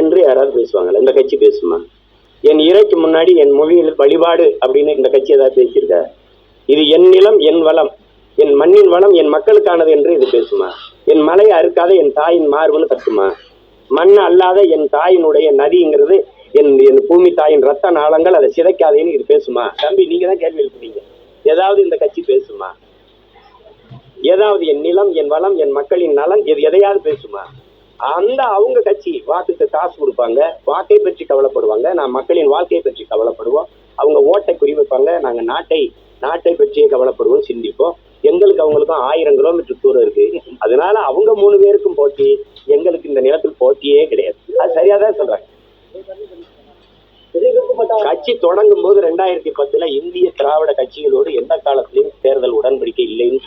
என்று யாராவது பேசுவாங்களா? இந்த கட்சி பேசுமா? என் இறைக்கு முன்னாடி என் மொழியில் வழிபாடு அப்படின்னு இந்த கட்சி ஏதாவது பேசியிருக்கா? இது என் நிலம், என் வளம், என் மண்ணின் வளம், என் மக்களுக்கானது என்று இது பேசுமா? என் மலையை அறுக்காத என் தாயின் மார்புன்னு கத்துமா? மண் அல்லாத என் தாயினுடைய நதிங்கிறது என் பூமி தாயின் ரத்த நாளங்கள், அதை சிதைக்காதேன்னு இது பேசுமா? தம்பி, நீங்க தான் கேள்வி எழுப்புறீங்க. ஏதாவது இந்த கட்சி பேசுமா? ஏதாவது என் நிலம், என் வளம், என் மக்களின் நலன், எதையாவது பேசுமா? அந்த அவங்க கட்சி வாக்குக்கு காசு கொடுப்பாங்க, வாக்கை பற்றி கவலைப்படுவாங்க. நான் மக்களின் வாழ்க்கையை பற்றி கவலைப்படுவோம். அவங்க ஓட்டை குறிவைப்பாங்க. நாங்க நாட்டை பற்றியே கவலைப்படுவோம், சிந்திப்போம். எங்களுக்கு அவங்களுக்கும் 1000 கிலோமீட்டர் தூரம் இருக்கு. அதனால அவங்க 3 பேருக்கும் போட்டி, எங்களுக்கு இந்த நிலத்தில் போட்டியே கிடையாது. அது சரியாதான் சொல்றாங்க. கட்சி தொடங்கும் போது 2010 இந்திய திராவிட கட்சிகளோடு எந்த காலத்திலையும் தேர்தல் உடன்படிக்கை இல்லைன்னு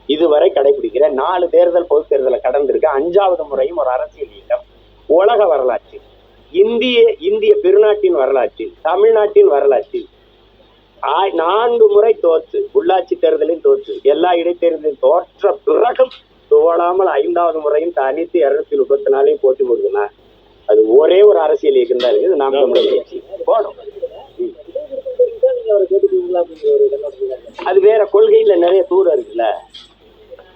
இதுவரை கடைபிடிக்கிற 4 தேர்தல் பொது தேர்தலை கடந்திருக்க 5வது முறையும் ஒரு அரசியல் இயக்கம் உலக வரலாற்றில், இந்திய பெருநாட்டின் வரலாற்றில், தமிழ்நாட்டின் வரலாற்றில் 4 முறை தோற்று, உள்ளாட்சி தேர்தலில் தோற்று, எல்லா இடைத்தேர்தலில் தோற்ற பிறகும் தோழாமல் 5வது முறையும் தனித்து 234 போட்டி போடுதுன்னா அது ஒரே ஒரு அரசியல் இயக்கம் தான் இருக்குது. நாம் தமிழர் கட்சி போடும். அது வேற கொள்கையில நிறைய தூரம் இருக்குல்ல.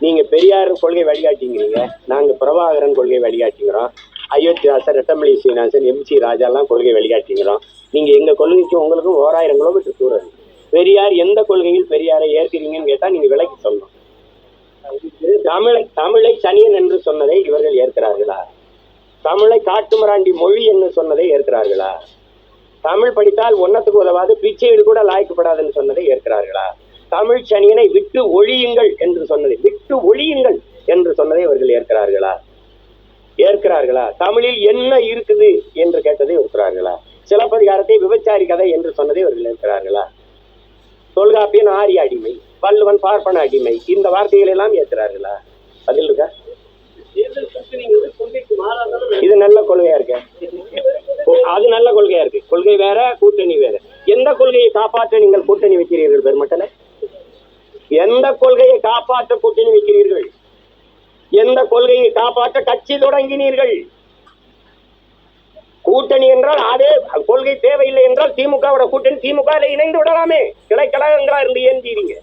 நீங்க பெரியார் கொள்கை வழிகாட்டிங்கிறீங்க, நாங்க பிரபாகரன் கொள்கை வழிகாட்டிங்கிறோம், அயோத்தியாசர், ரெட்டமலை சீனிவாசன், MC ராஜாலாம் கொள்கை வழிகாட்டிங்கிறோம். நீங்க எங்க கொள்கைக்கும் உங்களுக்கும் 1000 கிலோமீட்டர் தூரம் இருக்கு. பெரியார் எந்த கொள்கையில் பெரியாரை ஏற்கிறீங்கன்னு கேட்டா நீங்க விலைக்கு சொல்லணும். தமிழை சனியன் என்று சொன்னதை இவர்கள் ஏற்கிறார்களா? தமிழை காட்டுமிராண்டி மொழி என்று சொன்னதை ஏற்கிறார்களா? தமிழ் படித்தால் ஒன்னத்துக்கு உதவாது, பிச்சையீடு கூட லாய்க்கப்படாதுன்னு சொன்னதை ஏற்கிறார்களா? தமிழ் சனியனை விட்டு ஒழியுங்கள் என்று சொன்னதை அவர்கள் ஏற்கிறார்களா? தமிழில் என்ன இருக்குது என்று கேட்டதை ஏற்கிறார்களா? சிலப்பதிகாரத்தை விபச்சாரி கதை என்று சொன்னதை அவர்கள் ஏற்கிறார்களா? தொல்காப்பியன் ஆரிய அடிமை, வள்ளுவன் பார்ப்பன அடிமை, இந்த வார்த்தைகள் எல்லாம் ஏற்கிறார்களா? பதில் இருக்கா? இது நல்ல கொள்கையா இருக்கு. அது நல்ல கொள்கையா இருக்கு. கொள்கை வேற, கூட்டணி வேற. எந்த கொள்கையை காப்பாற்ற நீங்கள் கூட்டணி வைக்கிறீர்கள் பெருமக்களே? எந்த கொள்கையை காப்பாற்ற கூட்டணி வைக்கிறீர்கள்? எந்த கொள்கையை காப்பாற்ற கட்சி தொடங்கினீர்கள்? கூட்டணி என்றால் அதே கொள்கை தேவையில்லை என்றால் திமுகவோட கூட்டணி, திமுக இணைந்து விடலாமே. கிளை கழகங்களா இருந்து ஏந்தீங்க.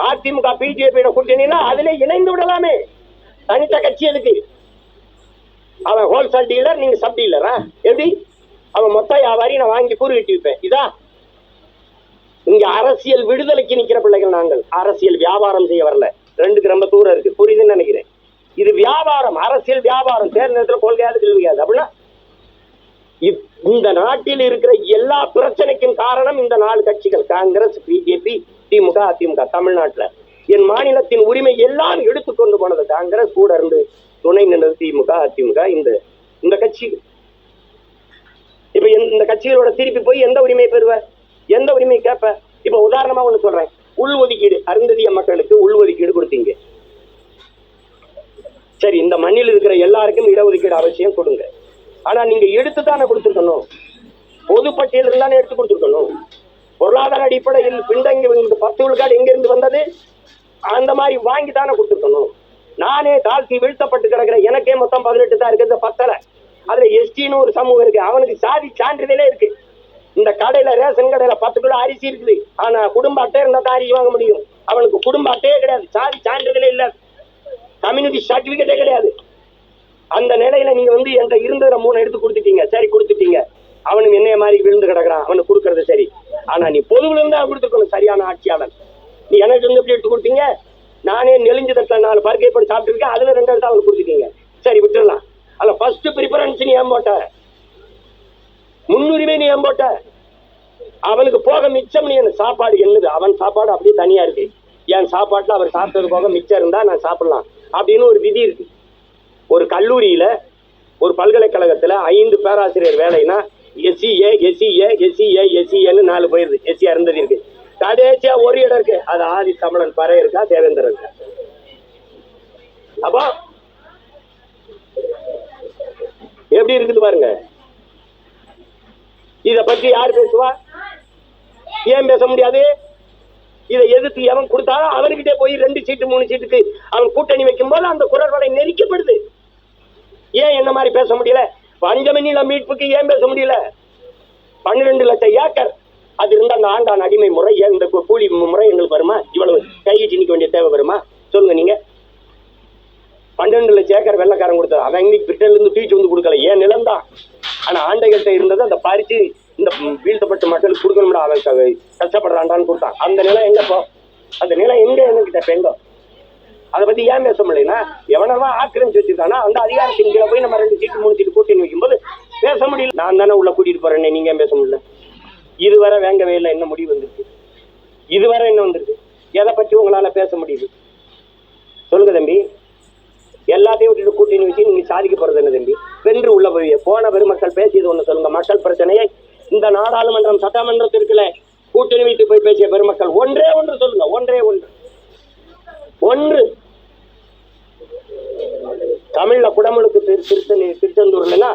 அதிமுக பிஜேபியோட கூட்டணினா அதிலே இணைந்து விடலாமே. தனித்த கட்சி எதுக்கு? அவன் ஹோல்சேல் டீலர், நீங்க சப் டீலரா? எப்படி? அவன் மொத்த வியாபாரி, நான் வாங்கி கூறு கட்டி வைப்பேன். இதா இங்க அரசியல் விடுதலைக்கு நிக்கிற பிள்ளைகள். நாங்கள் அரசியல் வியாபாரம் செய்ய வரல. 2க்கு ரொம்ப தூரம் இருக்கு, புரியுதுன்னு நினைக்கிறேன். இது வியாபாரம், அரசியல் வியாபாரம். தேர்தல் கொள்கையாது கேள்வியாது. அப்படின்னா இந்த நாட்டில் இருக்கிற எல்லா பிரச்சனைக்கும் காரணம் இந்த 4 கட்சிகள், காங்கிரஸ், பிஜேபி, திமுக, அதிமுக. தமிழ்நாட்டில் என் மாநிலத்தின் உரிமை எல்லாம் எடுத்துக்கொண்டு போனது காங்கிரஸ், கூட இருந்து துணை நின்றது திமுக, அதிமுக. இந்த கட்சி இப்ப இந்த கட்சிகளோட திருப்பி போய் எந்த உரிமையை பெறுவ? எந்த உரிமையை கேட்ப? இப்ப உதாரணமா ஒண்ணு சொல்றேன். உள்ஒதுக்கீடு, அருந்ததிய மக்களுக்கு உள்ஒதுக்கீடு கொடுத்தீங்க. சரி, இந்த மண்ணில் இருக்கிற எல்லாருக்கும் இடஒதுக்கீடு அவசியம் கொடுங்க. ஆனா நீங்க எடுத்துத்தானே கொடுத்துருக்கணும். பொதுப்பட்டியல் இருந்தானே எடுத்து கொடுத்துருக்கணும். பொருளாதார அடிப்படையில் பின்தங்கி 10 விழுக்காடு எங்க இருந்து வந்தது? அந்த மாதிரி வாங்கி தானே கொடுத்துருக்கணும். நானே தாழ்த்தி வீழ்த்தப்பட்டு கிடக்கிற எனக்கே மொத்தம் 18 தான் இருக்கு. 10 அதுல எஸ்டின்னு ஒரு சமூகம் இருக்கு, அவனுக்கு சாதி சான்றிதழே இருக்கு. இந்த கடையில, ரேஷன் கடையில 10 கிலோ அரிசி இருக்குது. ஆனா குடும்ப அட்டை இருந்தா தான் அரிசி வாங்க முடியும். அவனுக்கு குடும்ப அட்டையே கிடையாது, சாதி சான்றிதழே இல்ல, கம்யூனிட்டி சர்டிபிகேட்டே கிடையாது. அந்த நிலையில நீங்க என்கிட்ட இருந்ததுல 3 எடுத்து கொடுத்துட்டீங்க. சரி, கொடுத்துட்டீங்க. அவனுக்கு என்னைய மாதிரி விழுந்து கிடக்குறான், அவனுக்கு கொடுக்கறது சரி. ஆனா நீ பொதுவுல இருந்தா கொடுத்துருக்கணும், சரியான ஆட்சியாளர். நீ எனக்கு எப்படி எடுத்து கொடுத்தீங்க? நானே நெளிஞ்சு தட்டில் 4 பருக்கை போட்டு சாப்பிட்டு இருக்கேன், அதுல 2 எடுத்து அவனுக்கு கொடுத்துட்டீங்க. சரி, விட்டுடலாம். அல்ல, ஃபர்ஸ்ட் ப்ரிஃபரன்ஸ் நீ ஏன் போட்ட? முன்னுரிமை நீ ஏன் போட்ட? அவனுக்கு போக மிச்சம். நீ சாப்பாடு என்னது? அவன் சாப்பாடு அப்படியே தனியா இருக்கு. என் சாப்பாட்டுல அவர் சாப்பிட்டது போக மிச்சம் இருந்தா நான் சாப்பிடலாம் அப்படின்னு ஒரு விதி இருக்கு. ஒரு கல்லூரியில, ஒரு பல்கலைக்கழகத்துல 5 பேராசிரியர் வேலைன்னா SCA, SCA, SCA, SCAன்னு 4 போயிருது. SC அருந்ததி இருக்கு. கடைசியா ஒரு இடம் இருக்கு, அது ஆதி தமிழன் பறை இருக்கா, தேவேந்திரன் இருக்கா. அப்போ எப்படி இருக்குது பாருங்க. இத பற்றி யார் பேசுவா? ஏன் பேச முடியாது? இதை எதிர்த்து எவன் கொடுத்தாலும் அவன்கிட்டே போய் 2 சீட்டு 3 சீட்டுக்கு அவன் கூட்டணி வைக்கும் போது அந்த குரல் வலை நெரிக்கப்படுது. ஏன் என்ன மாதிரி பேச முடியல? பஞ்சமி மீட்புக்கு ஏன் பேச முடியல? 12 லட்சம் ஏக்கர் அது இருந்த அந்த ஆண்டான் அடிமை முறை, இந்த கூலி முறை எங்களுக்கு வருமா? இவ்வளவு கையிட்டு நிக்க வேண்டிய தேவை வருமா? சொல்லுங்க நீங்க. 12 லட்சம் ஏக்கர் வெள்ளக்காரன் கொடுத்தது, அவன் இன்னைக்கு பிரிட்டன்ல இருந்து தூக்கி வந்து கொடுக்கல, ஏன் நிலம் தான். ஆனா ஆண்டைகள்கிட்ட இருந்தது அந்த பறிச்சு இந்த வீழ்த்தப்பட்ட மக்களுக்கு கொடுக்கணும்டா, அவன் கஷ்டப்படுறான்டான்னு கொடுத்தான். அந்த நிலம் எங்க போ? அந்த நிலம் எங்க எங்ககிட்ட எங்க? அதை பத்தி ஏன் பேச முடியலன்னா, எவனவா ஆக்கிரமிச்சு வச்சிருக்கானா அந்த அதிகாரத்தின் கீழே போய் நம்ம 2 சீட்டு 3 சீட்டு கூட்டணி வைக்கும்போது பேச முடியல. நான் தானே உள்ள கூட்டிட்டு போறேன்னு நீங்க ஏன் பேச முடியல? இதுவரை வேங்கவே இல்லை, என்ன முடிவு வந்திருக்கு? இதுவரை என்ன வந்திருக்கு? எதை பற்றி உங்களால பேச முடியுது? சொல்லுங்க தம்பி. எல்லாத்தையும் விட்டுட்டு கூட்டணி வச்சு நீங்க சாதிக்க போறது என்ன தம்பி? வென்று உள்ள போய் போன பெருமக்கள் பேசியது ஒண்ணு சொல்லுங்க. மக்கள் பிரச்சனையை இந்த நாடாளுமன்றம் சட்டமன்றத்திற்குள்ள கூட்டணி வைத்து போய் பேசிய பெருமக்கள் ஒன்றே ஒன்று சொல்லுங்க. ஒன்றே ஒன்று. தமிழ்ல குடமுழுக்கு திருச்செந்தூர்லன்னா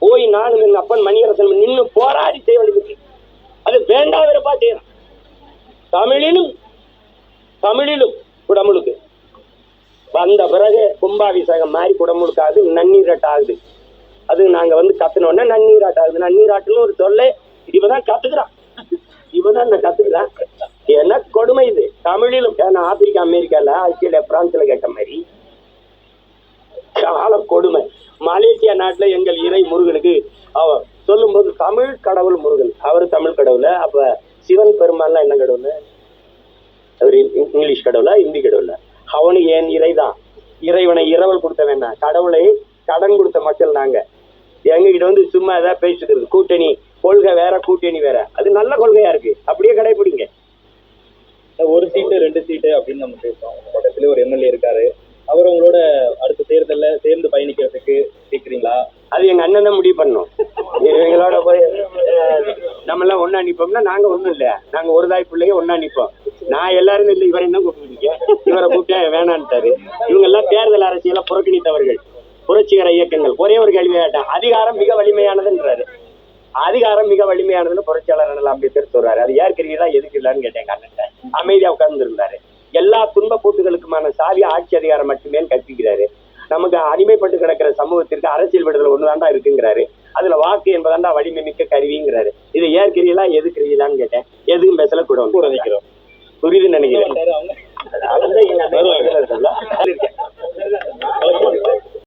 போய் நானும் எங்க அப்பன் மணியரசன் நின்று போராடி செய்ய வேண்டியது. அது வேண்டாம் வெறுப்பா செய்யணும். தமிழிலும் குடமுழுக்கு வந்த பிறகு கும்பாபிஷேகம் மாதிரி குடமுழுக்காது, நன்னீராட்டாகுது. அது நாங்க கத்துனோன்னா நன்னீராட்டாகுது. நன்னீராட்டுன்னு ஒரு சொல்ல இப்பதான் கத்துக்கிறான். என்ன கொடுமை இது? தமிழிலும் ஆப்பிரிக்கா, அமெரிக்கால, ஆஸ்திரேலியா, பிரான்ஸ்ல கேட்ட மாதிரி கால கொடுமை. மலேசியா நாட்டுல எங்கள் இறை முருகனுக்கு சொல்லும் போது தமிழ் கடவுள் முருகன், அவரு தமிழ் கடவுள. அப்ப சிவன் பெருமாள்லாம் என்ன கடவுள்? அவரு இங்கிலீஷ் கடவுளா, இந்தி கடவுளா? அவனு ஏன் இறைதான். இறைவனை இரவல் கொடுத்த வேண்டாம், கடவுளை கடன் கொடுத்த மக்கள் நாங்க. எங்ககிட்ட சும்மா ஏதாவது பேசிட்டு கூட்டணி கொள்கை வேற, கூட்டணி வேற. அது நல்ல கொள்கையா இருக்கு, அப்படியே கடைபிடிங்க. ஒரு சீட்டு 2 சீட்டு அப்படின்னு நம்ம பேசுறோம். பக்கத்துல ஒரு எம்எல்ஏ இருக்காரு, அவர் உங்களோட அடுத்த தேர்தல்ல சேர்ந்து பயணிக்கிறதுக்கு கேக்குறீங்களா? அது எங்க அண்ணன் தான் முடிவு பண்ணோம். எங்களோட போய் நம்ம எல்லாம் ஒன்னா நிப்போம்னா நாங்க ஒண்ணும் இல்ல, நாங்க ஒரு தாய் பிள்ளைய ஒன்னா நிப்போம். நான் எல்லாரும் இல்லை, இவரை என்ன கூப்பிட்டுருக்கீங்க? இவரை கூப்பிட்டா வேணான்ட்டாரு. இவங்க எல்லாம் தேர்தல் அரசியல புறக்கணித்தவர்கள், புரட்சிகர இயக்கங்கள். ஒரே ஒரு கேள்வி கேட்டேன், அதிகாரம் மிக வலிமையானதுன்றாரு. அதிகாரம் மிக வலிமையானதுன்னு புரட்சியாளர் அண்ணல் அம்பேத்கர் சொல்றாரு. அது ஏற்கிறீங்களா எதுக்குலான்னு கேட்டேன். அண்ணன் அமைதியா உட்கார்ந்து இருந்தாரு. எல்லா துன்ப கூட்டுகளுக்குமான சாவி ஆட்சி அதிகாரம் மட்டுமே கற்பிக்கிறாரு. நமக்கு அடிமைப்பட்டு கிடக்கிற சமூகத்திற்கு அரசியல் விடுதலை ஒண்ணுதாண்டா இருக்குங்கிறாரு. அதுல வாக்கு என்பதாண்டா வலிமை மிக்க கருவிங்கிறாரு. இதை ஏற்கிறீங்களா எதுக்குறீங்களான்னு கேட்டேன். எதுவும் பேசல கூட நினைக்கிறோம். புரியுதுன்னு நினைக்கிறேன்.